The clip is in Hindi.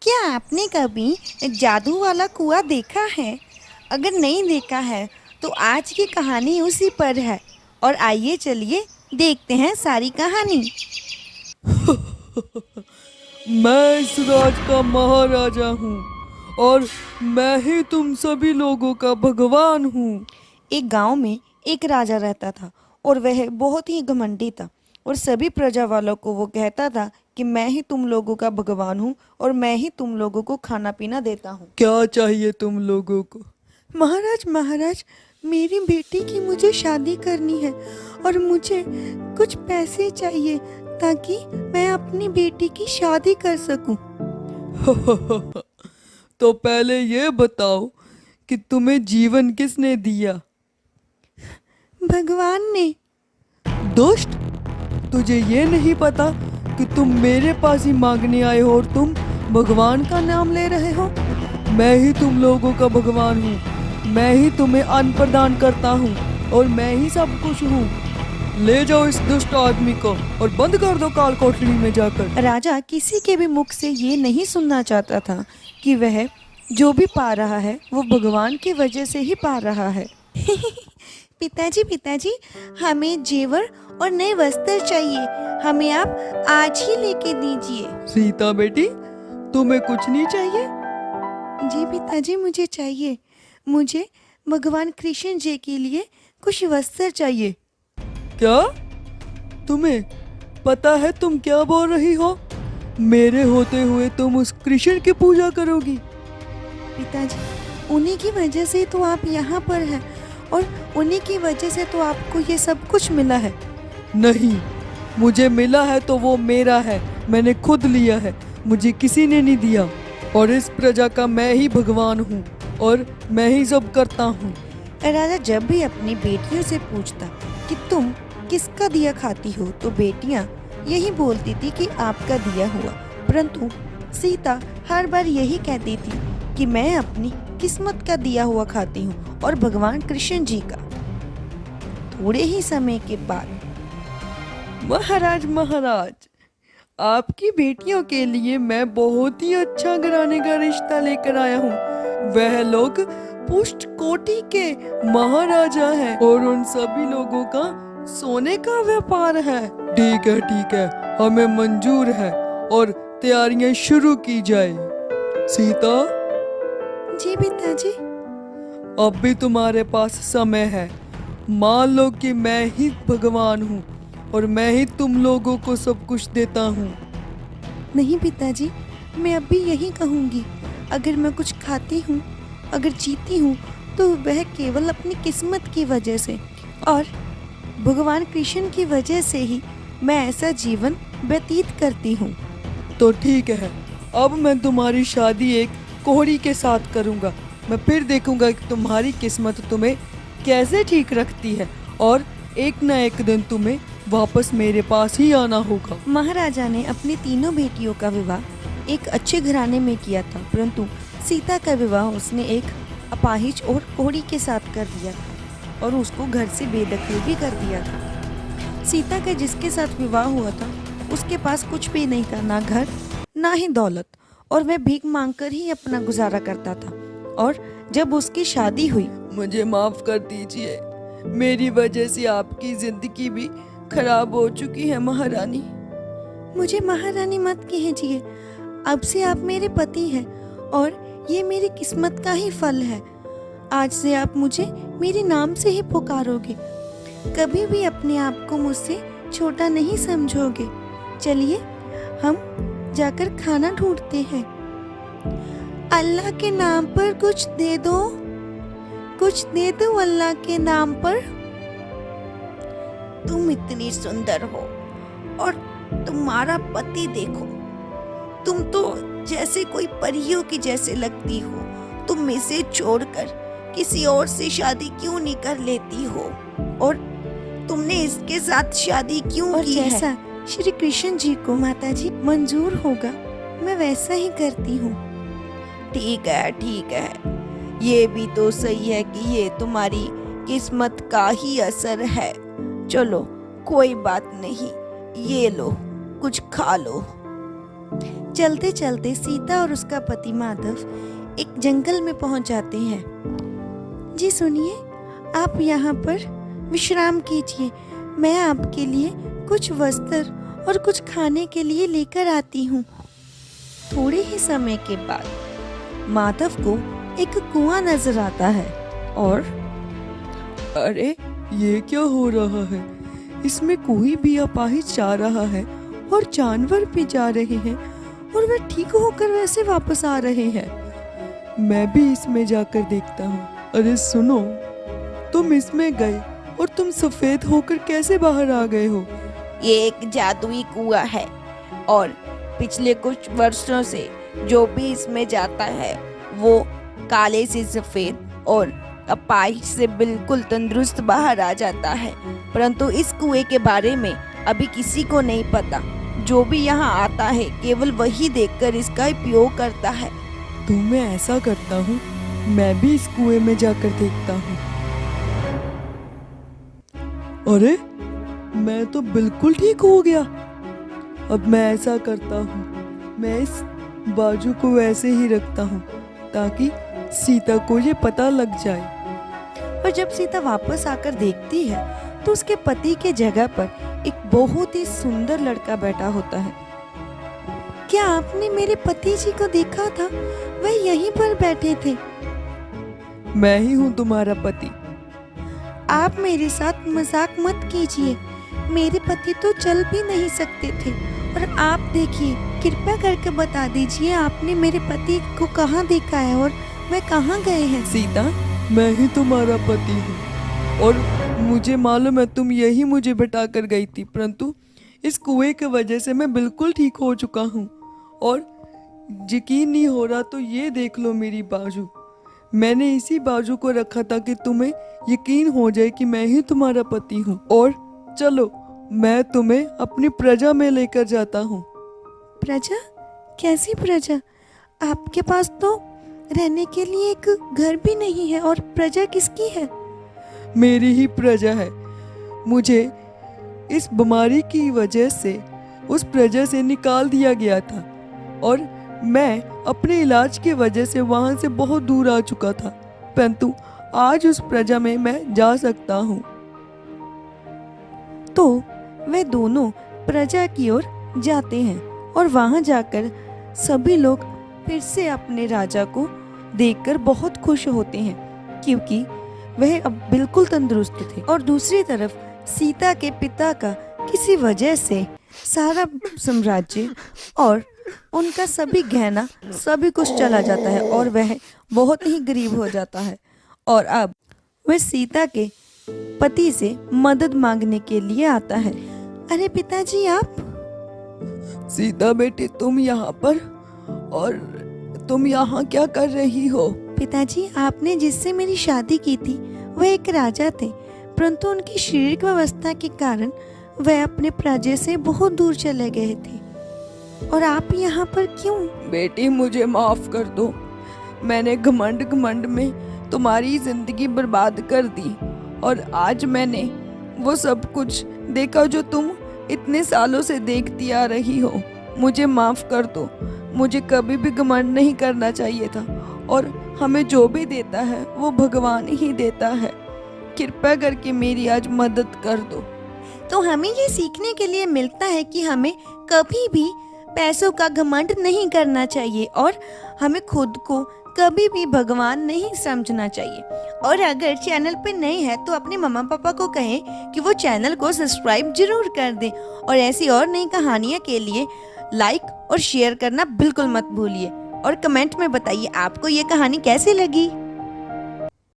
क्या आपने कभी जादू वाला कुआं देखा है? अगर नहीं देखा है तो आज की कहानी उसी पर है। और आइए चलिए देखते हैं सारी कहानी। मैं इस राज का महाराजा हूँ और मैं ही तुम सभी लोगों का भगवान हूँ। एक गांव में एक राजा रहता था और वह बहुत ही घमंडी था और सभी प्रजा वालों को वो कहता था कि मैं ही तुम लोगों का भगवान हूँ और मैं ही तुम लोगों को खाना पीना देता हूँ। क्या चाहिए तुम लोगों को? महाराज महाराज, मेरी बेटी की मुझे शादी करनी है और मुझे कुछ पैसे चाहिए ताकि मैं अपनी बेटी की शादी कर सकूं। तो पहले ये बताओ कि तुम्हें जीवन किसने दिया? भगवान ने। दुष्ट, तुझे ये नहीं पता कि तुम मेरे पास ही मांगने आए हो और तुम भगवान का नाम ले रहे हो? मैं ही तुम लोगों का भगवान हूँ। मैं ही तुम्हें अन्न प्रदान करता हूँ और मैं ही सब कुछ हूँ। ले जाओ इस दुष्ट आदमी को और बंद कर दो काल कोठरी में जाकर। राजा किसी के भी मुख से ये नहीं सुनना चाहता था कि वह जो भी पा रहा है वो भगवान की वजह से ही पा रहा है। पिताजी पिताजी, हमें जेवर और नए वस्त्र चाहिए। हमें आप आज ही लेके दीजिए। सीता बेटी, तुम्हें कुछ नहीं चाहिए? जी पिताजी, मुझे चाहिए। मुझे भगवान कृष्ण जी के लिए कुछ वस्त्र चाहिए। क्या? तुम्हें पता है तुम क्या बोल रही हो? मेरे होते हुए तुम उस कृष्ण की पूजा करोगी? पिताजी, उन्हीं की वजह से तो आप यहाँ पर हैं और उन्हीं की वजह से तो आपको ये सब कुछ मिला है। नहीं, मुझे मिला है तो वो मेरा है। मैंने खुद लिया है, मुझे किसी ने नहीं दिया। और इस प्रजा का मैं ही भगवान हूँ और मैं ही सब करता हूँ। राजा जब भी अपनी बेटियों से पूछता कि तुम किसका दिया खाती हो तो बेटियां यही बोलती थी कि आपका दिया हुआ, परंतु सीता हर बार यही कहती थी कि मैं अपनी किस्मत का दिया हुआ खाती हूँ और भगवान कृष्ण जी का। थोड़े ही समय के बाद महाराज महाराज, आपकी बेटियों के लिए मैं बहुत ही अच्छा घराने का रिश्ता लेकर आया हूँ। वह लोग पुष्ट कोटि के महाराजा हैं और उन सभी लोगों का सोने का व्यापार है। ठीक है, हमें मंजूर है और तैयारियां शुरू की जाए। सीता, जी पिताजी। अब भी तुम्हारे पास समय है। मान लो कि मैं ही भगवान हूँ और मैं ही तुम लोगों को सब कुछ देता हूँ। नहीं पिताजी, मैं अब भी यही कहूँगी, अगर मैं कुछ खाती हूँ, अगर जीती हूँ तो वह केवल अपनी किस्मत की वजह से और भगवान कृष्ण की वजह से ही मैं ऐसा जीवन व्यतीत करती हूँ। तो ठीक है, अब मैं तुम्हारी शादी एक कोहड़ी के साथ करूँगा। मैं फिर देखूँगा कि तुम्हारी किस्मत तुम्हें कैसे ठीक रखती है और एक न एक दिन तुम्हें वापस मेरे पास ही आना होगा। महाराजा ने अपनी तीनों बेटियों का विवाह एक अच्छे घराने में किया था, परंतु सीता का विवाह उसने एक अपाहिज और कोहड़ी के साथ कर दिया था और उसको घर से बेदखल भी कर दिया था। सीता का जिसके साथ विवाह हुआ था उसके पास कुछ भी नहीं था, ना घर ना ही दौलत, और वह भीख मांगकर ही अपना गुजारा करता था। और जब उसकी शादी हुई, मुझे माफ कर दीजिए, मेरी वजह से आपकी जिंदगी भी खराब हो चुकी है महारानी। मुझे महारानी मत कीजिए। अब से आप मेरे पति हैं और ये मेरी किस्मत का ही फल है। आज से आप मुझे मेरे नाम से ही पुकारोगे, कभी भी अपने आप को मुझसे छोटा नहीं समझोगे। चलिए हम जाकर खाना ढूंढते हैं। अल्लाह के नाम पर कुछ दे दो, कुछ दे दो अल्लाह के नाम पर। तुम इतनी सुंदर हो और तुम्हारा पति देखो, तुम तो जैसे कोई परियों की जैसे लगती हो। तुम इसे छोड़कर किसी और से शादी क्यों नहीं कर लेती हो? और तुमने इसके साथ शादी क्यों की है? जैसा श्री कृष्ण जी को माताजी मंजूर होगा मैं वैसा ही करती हूँ। ठीक है, ये भी तो सही है कि ये तुम्हारी किस्मत का ही असर है। चलो कोई बात नहीं, ये लो कुछ खा लो। चलते चलते सीता और उसका पति माधव एक जंगल में पहुंच जाते हैं। जी सुनिए, आप यहाँ पर विश्राम कीजिए, मैं आपके लिए कुछ वस्त्र और कुछ खाने के लिए लेकर आती हूँ। थोड़े ही समय के बाद माधव को एक कुआं नजर आता है और अरे ये क्या हो रहा है? इसमें कोई भी अपाहिज जा रहा है और जानवर भी जा रहे हैं और वे ठीक होकर वैसे वापस आ रहे हैं। मैं भी इसमें जाकर देखता हूँ। अरे सुनो, तुम इसमें गए और तुम सफेद होकर कैसे बाहर आ गए हो? ये एक जादुई कुआं है और पिछले कुछ वर्षों से जो भी इसमें जाता है वो काले से सफेद और अपाहिज से बिल्कुल तंदुरुस्त बाहर आ जाता है। परंतु इस कुएं के बारे में अभी किसी को नहीं पता। जो भी यहाँ आता है केवल वही देखकर इसका उपयोग करता है। तो मैं ऐसा करता हूँ, मैं भी इस कुएं में जाकर देखता हूँ। अरे मैं तो बिल्कुल ठीक हो गया। अब मैं ऐसा करता हूँ, मैं इस बाजू को वैसे ही रखता हूँ ताकि सीता को ये पता लग जाए। और जब सीता वापस आकर देखती है तो उसके पति के जगह पर एक बहुत ही सुंदर लड़का बैठा होता है। क्या आपने मेरे पति जी को देखा था? वह यहीं पर बैठे थे। मैं ही हूँ तुम्हारा पति। आप मेरे साथ मजाक मत कीजिए। मेरे पति तो चल भी नहीं सकते थे और आप देखिए, कृपया करके बता दीजिए आपने मेरे पति को कहाँ देखा है और वह कहाँ गए हैं? सीता, मैं ही तुम्हारा पति हूँ और मुझे मालूम है तुम यही मुझे बैठा कर गई थी, परंतु इस कुएं की वजह से मैं बिल्कुल ठीक हो चुका हूँ और यकीन नहीं हो रहा तो ये देख लो मेरी बाजू। मैंने इसी बाजू को रखा था कि तुम्हें यकीन हो जाए कि मैं ही तुम्हारा पति हूँ। और चलो, मैं तुम्हें अपनी प्रजा में लेकर जाता हूँ। प्रजा? कैसी प्रजा? आपके पास तो रहने के लिए एक घर भी नहीं है और प्रजा किसकी है? मेरी ही प्रजा है। मुझे इस बीमारी की वजह से उस प्रजा से निकाल दिया गया था और मैं अपने इलाज की वजह से वहां से बहुत दूर आ चुका था, परंतु आज उस प्रजा में मैं जा सकता हूँ। तो वे दोनों प्रजा की ओर जाते हैं और वहां जाकर सभी लोग फिर से अपने राजा को देखकर बहुत खुश होते हैं क्योंकि वह अब बिल्कुल तंदुरुस्त थे। और दूसरी तरफ सीता के पिता का किसी वजह से सारा साम्राज्य और उनका सभी गहना सभी कुछ चला जाता है और वह बहुत ही गरीब हो जाता है और अब वह सीता के पति से मदद मांगने के लिए आता है। अरे पिताजी, आप? सीता बेटी, तुम यहाँ पर? और तुम यहाँ क्या कर रही हो? पिताजी, आपने जिससे मेरी शादी की थी वह एक राजा थे, परंतु उनकी शारीरिक व्यवस्था के कारण वह अपने प्रजा से बहुत दूर चले गए थे। और आप यहाँ पर क्यों? बेटी, मुझे माफ कर दो। मैंने घमंड में तुम्हारी जिंदगी बर्बाद कर दी और आज मैंने वो सब कुछ देखा जो तुम इतने सालों से देखती आ रही हो। मुझे माफ कर दो। मुझे कभी भी घमंड नहीं करना चाहिए था और हमें जो भी देता है वो भगवान ही देता है। कृपया करके मेरी आज मदद कर दो। तो हमें ये सीखने के लिए मिलता है कि हमें कभी भी पैसों का घमंड नहीं करना चाहिए और हमें खुद को कभी भी भगवान नहीं समझना चाहिए। और अगर चैनल पे नए हैं तो अपने मम्मा पापा को कहें कि वो चैनल को सब्सक्राइब जरूर कर दें और ऐसी और नई कहानियाँ के लिए लाइक और शेयर करना बिल्कुल मत भूलिए और कमेंट में बताइए आपको ये कहानी कैसी लगी।